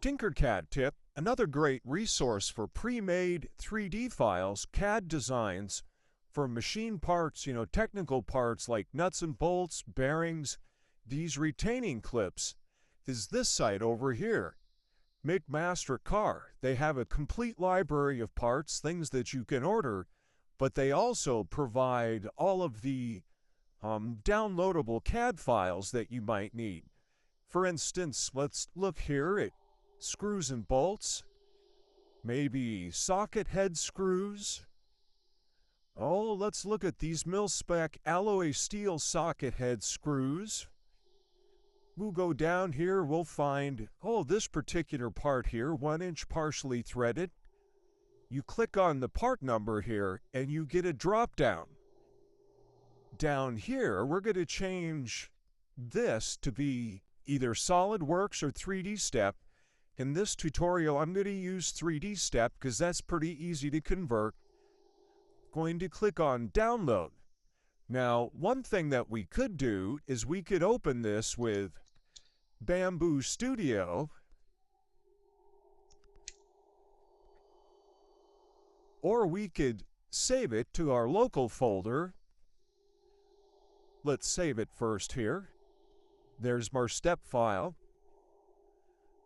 TinkerCAD tip, another great resource for pre-made 3D files, CAD designs for machine parts, technical parts like nuts and bolts, bearings, these retaining clips, is this site over here, McMaster-Carr. They have a complete library of parts, things that you can order, but they also provide all of the downloadable CAD files that you might need. For instance, let's look here at screws and bolts, maybe socket head screws. Oh, let's look at these mil-spec alloy steel socket head screws. We'll go down here, we'll find, this particular part here, 1-inch partially threaded. You click on the part number here and you get a drop down. Down here, we're going to change this to be either SolidWorks or 3D Step. In this tutorial, I'm going to use 3D Step because that's pretty easy to convert. Going to click on Download. Now, one thing that we could do is we could open this with Bamboo Studio, or we could save it to our local folder. Let's save it first here. There's our step file.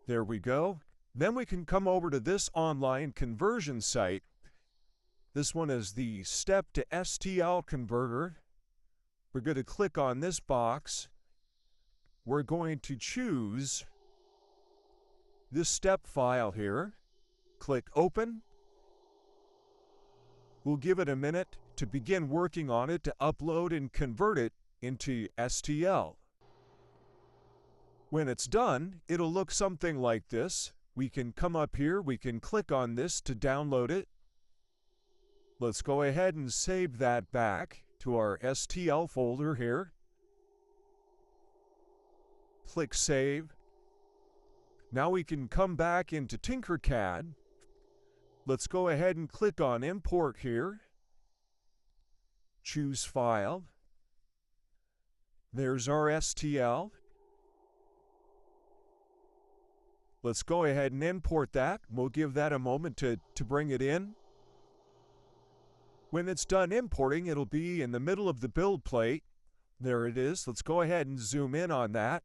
There we go. Then we can come over to this online conversion site. This one is the step to STL converter. We're going to click on this box. We're going to choose this step file here. Click Open. We'll give it a minute to begin working on it to upload and convert it into STL. When it's done, it'll look something like this. We can come up here, we can click on this to download it. Let's go ahead and save that back to our STL folder here. Click Save. Now we can come back into TinkerCAD. Let's go ahead and click on Import here. Choose File. There's our STL. Let's go ahead and import that. We'll give that a moment to bring it in. When it's done importing, it'll be in the middle of the build plate. There it is. Let's go ahead and zoom in on that.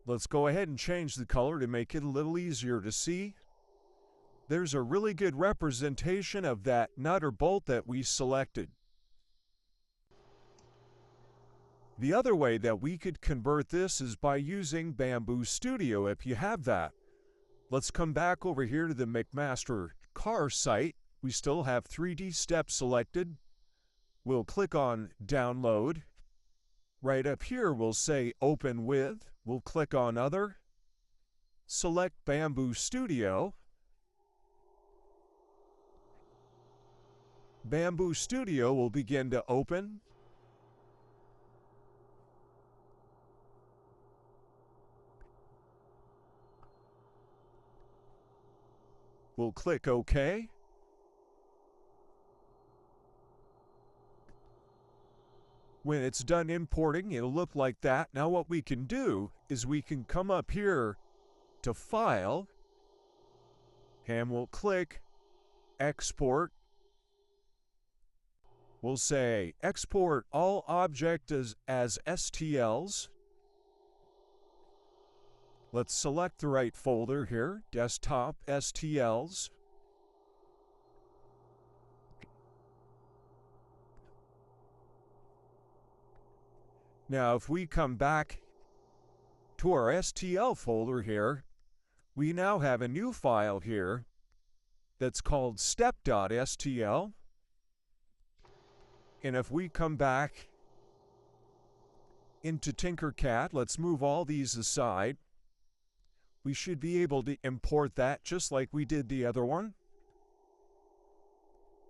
Let's go ahead and change the color to make it a little easier to see. There's a really good representation of that nut or bolt that we selected. The other way that we could convert this is by using Bamboo Studio if you have that. Let's come back over here to the McMaster-Carr site. We still have 3D Step selected. We'll click on Download. Right up here we'll say Open With. We'll click on Other. Select Bamboo Studio. Bamboo Studio will begin to open. We'll click OK. When it's done importing, it'll look like that. Now what we can do is we can come up here to File, and we'll click Export. We'll say Export all objects as STLs. Let's select the right folder here, Desktop STLs. Now if we come back to our STL folder here, we now have a new file here that's called step.stl. And if we come back into TinkerCAD, let's move all these aside. We should be able to import that just like we did the other one.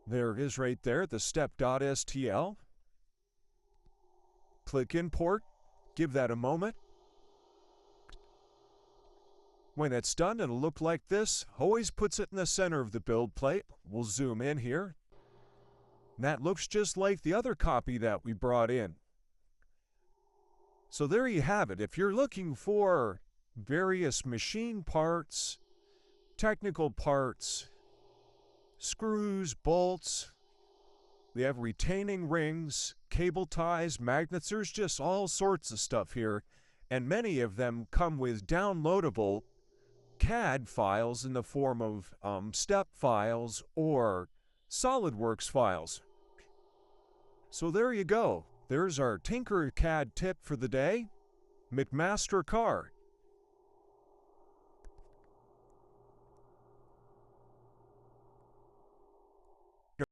There it is right there, the step.stl. Click Import, give that a moment. When it's done, it'll look like this. Always puts it in the center of the build plate. We'll zoom in here. And that looks just like the other copy that we brought in. So there you have it. If you're looking for various machine parts, technical parts, screws, bolts. We have retaining rings, cable ties, magnets. There's just all sorts of stuff here, and many of them come with downloadable CAD files in the form of step files or SolidWorks files. So there you go. There's our TinkerCAD tip for the day. McMaster-Carr.